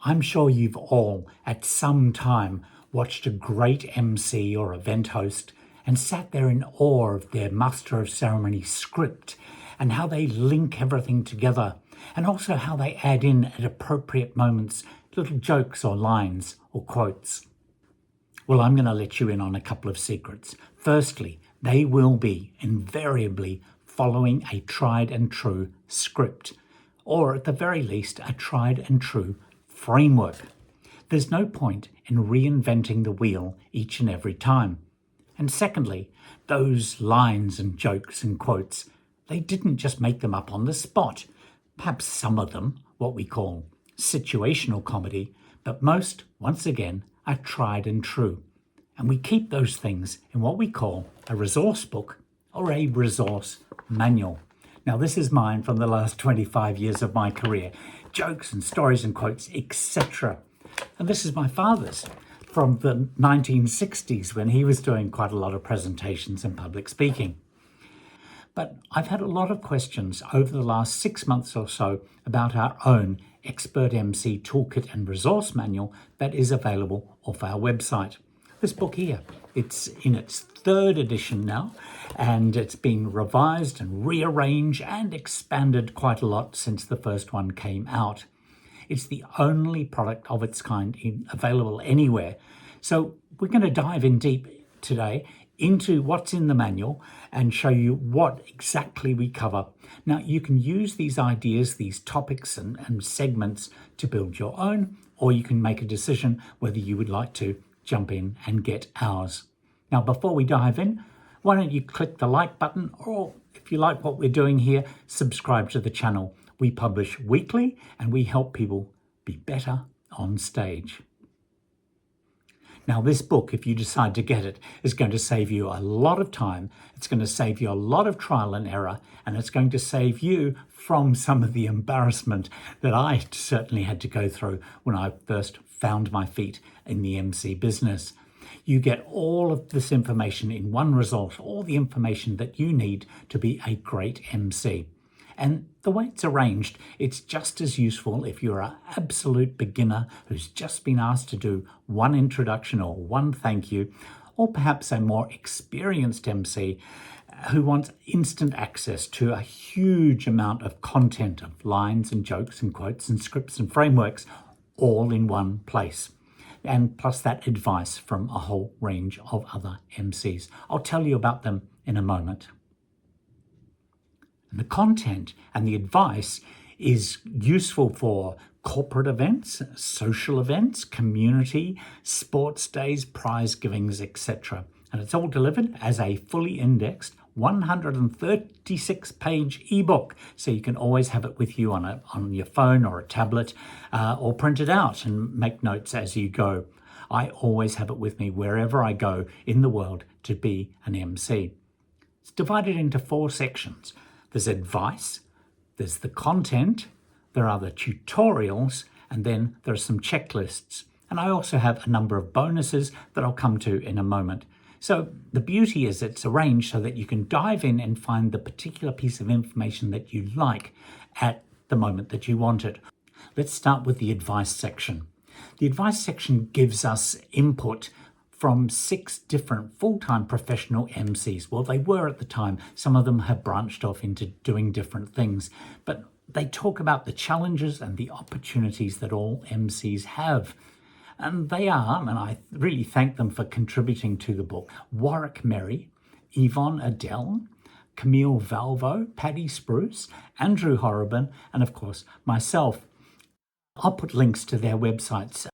I'm sure you've all, at some time, watched a great MC or event host and sat there in awe of their master of ceremony script and how they link everything together, and also how they add in at appropriate moments little jokes or lines or quotes. Well, I'm going to let you in on a couple of secrets. Firstly, they will be invariably following a tried and true script, or at the very least, a tried and true framework. There's no point in reinventing the wheel each and every time. And secondly, those lines and jokes and quotes, they didn't just make them up on the spot. Perhaps some of them, what we call situational comedy, but most, once again, are tried and true. And we keep those things in what we call a resource book or a resource manual. Now, this is mine from the last 25 years of my career. Jokes and stories and quotes, etc. And this is my father's from the 1960s when he was doing quite a lot of presentations and public speaking. But I've had a lot of questions over the last 6 months or so about our own ExpertMC Toolkit and Resource Manual that is available off our website. This book here, it's in its third edition now, and it's been revised and rearranged and expanded quite a lot since the first one came out. It's the only product of its kind available anywhere. So we're going to dive in deep today into what's in the manual and show you what exactly we cover. Now, you can use these ideas, these topics and segments to build your own, or you can make a decision whether you would like to jump in and get ours. Now, before we dive in, why don't you click the like button, or if you like what we're doing here, subscribe to the channel. We publish weekly and we help people be better on stage. Now, this book, if you decide to get it, is going to save you a lot of time. It's going to save you a lot of trial and error, and it's going to save you from some of the embarrassment that I certainly had to go through when I first found my feet in the MC business. You get all of this information in one resource, all the information that you need to be a great MC. And the way it's arranged, it's just as useful if you're an absolute beginner who's just been asked to do one introduction or one thank you, or perhaps a more experienced MC who wants instant access to a huge amount of content of lines and jokes and quotes and scripts and frameworks all in one place. And plus that advice from a whole range of other MCs. I'll tell you about them in a moment. The content and the advice is useful for corporate events, social events, community, sports days, prize givings, etc. And it's all delivered as a fully indexed 136-page ebook, so you can always have it with you on your phone or a tablet, or print it out and make notes as you go. I always have it with me wherever I go in the world to be an MC. It's divided into 4 sections. There's advice, there's the content, there are the tutorials, and then there are some checklists. And I also have a number of bonuses that I'll come to in a moment. So the beauty is it's arranged so that you can dive in and find the particular piece of information that you like at the moment that you want it. Let's start with the advice section. The advice section gives us input from 6 different full-time professional MCs. Well, they were at the time. Some of them have branched off into doing different things, but they talk about the challenges and the opportunities that all MCs have. And they are, and I really thank them for contributing to the book, Warwick Merry, Yvonne Adele, Camille Valvo, Paddy Spruce, Andrew Horrobin, and of course, myself. I'll put links to their websites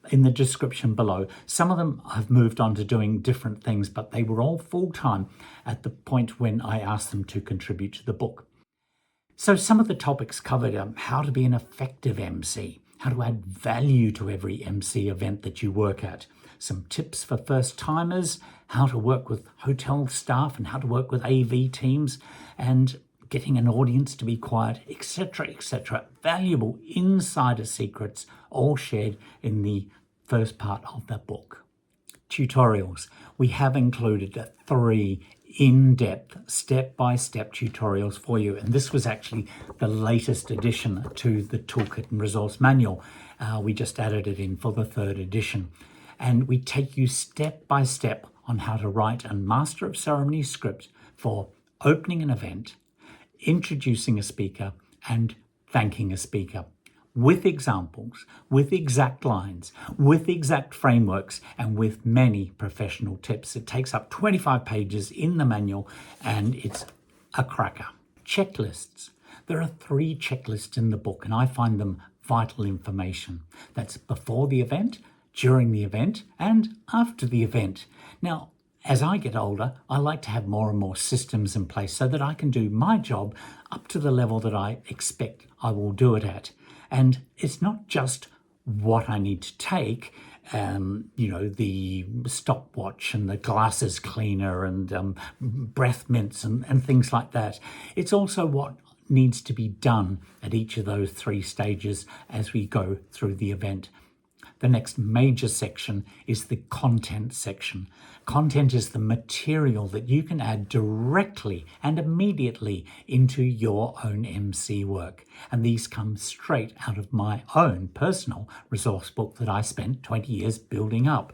in the description below. Some of them have moved on to doing different things, but they were all full-time at the point when I asked them to contribute to the book. So some of the topics covered how to be an effective MC, how to add value to every MC event that you work at, some tips for first-timers, how to work with hotel staff and how to work with AV teams, and getting an audience to be quiet, etc., etc. Valuable insider secrets, all shared in the first part of the book. Tutorials. We have included 3 in-depth, step-by-step tutorials for you. And this was actually the latest addition to the Toolkit and Resource Manual. We just added it in for the 3rd edition. And we take you step by step on how to write a Master of Ceremony script for opening an event, introducing a speaker, and thanking a speaker, with examples, with exact lines, with exact frameworks, and with many professional tips. It takes up 25 pages in the manual, and it's a cracker. Checklists. There are 3 checklists in the book, and I find them vital information. That's before the event, during the event, and after the event. Now, as I get older, I like to have more and more systems in place so that I can do my job up to the level that I expect I will do it at. And it's not just what I need to take, the stopwatch and the glasses cleaner and breath mints and things like that. It's also what needs to be done at each of those 3 stages as we go through the event. The next major section is the content section. Content is the material that you can add directly and immediately into your own MC work. And these come straight out of my own personal resource book that I spent 20 years building up.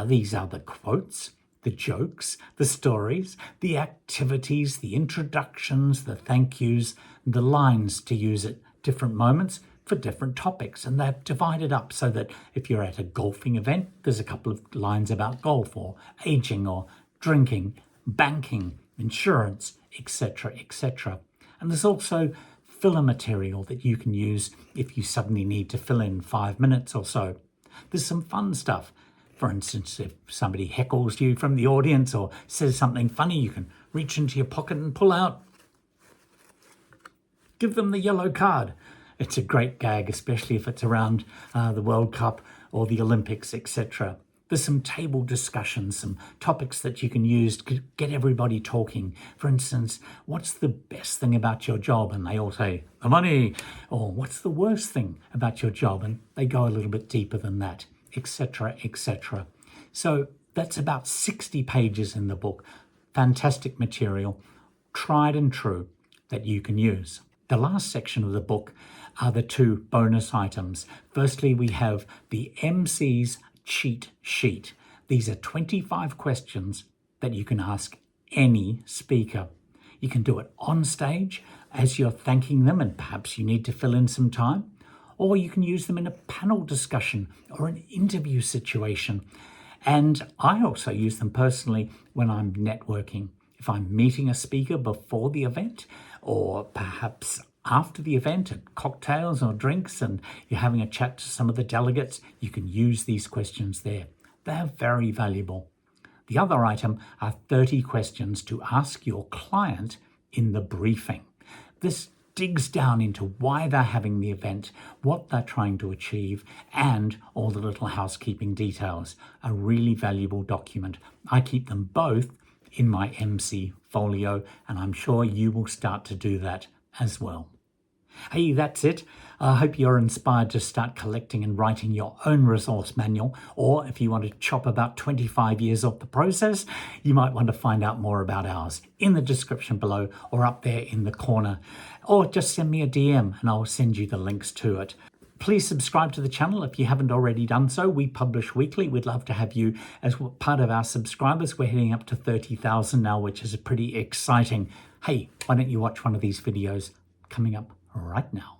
These are the quotes, the jokes, the stories, the activities, the introductions, the thank yous, the lines to use at different moments for different topics. And they're divided up so that if you're at a golfing event, there's a couple of lines about golf or aging or drinking, banking, insurance, etc., etc. And there's also filler material that you can use if you suddenly need to fill in 5 minutes or so. There's some fun stuff. For instance, if somebody heckles you from the audience or says something funny, you can reach into your pocket and pull out. Give them the yellow card. It's a great gag, especially if it's around the World Cup or the Olympics, etc. There's some table discussions, some topics that you can use to get everybody talking. For instance, what's the best thing about your job? And they all say, the money. Or what's the worst thing about your job? And they go a little bit deeper than that, etc., etc. So that's about 60 pages in the book. Fantastic material, tried and true, that you can use. The last section of the book are the 2 bonus items. Firstly, we have the Emcee's cheat sheet. These are 25 questions that you can ask any speaker. You can do it on stage as you're thanking them and perhaps you need to fill in some time, or you can use them in a panel discussion or an interview situation. And I also use them personally when I'm networking. If I'm meeting a speaker before the event, or perhaps after the event at cocktails or drinks, and you're having a chat to some of the delegates, you can use these questions there. They're very valuable. The other item are 30 questions to ask your client in the briefing. This digs down into why they're having the event, what they're trying to achieve, and all the little housekeeping details. A really valuable document. I keep them both in my Emcee folio, and I'm sure you will start to do that as well. Hey, that's it. I hope you're inspired to start collecting and writing your own resource manual, or if you want to chop about 25 years off the process, you might want to find out more about ours in the description below or up there in the corner, or just send me a DM and I'll send you the links to it. Please subscribe to the channel if you haven't already done so. We publish weekly. We'd love to have you as part of our subscribers. We're heading up to 30,000 now, which is pretty exciting. Hey, why don't you watch one of these videos coming up right now?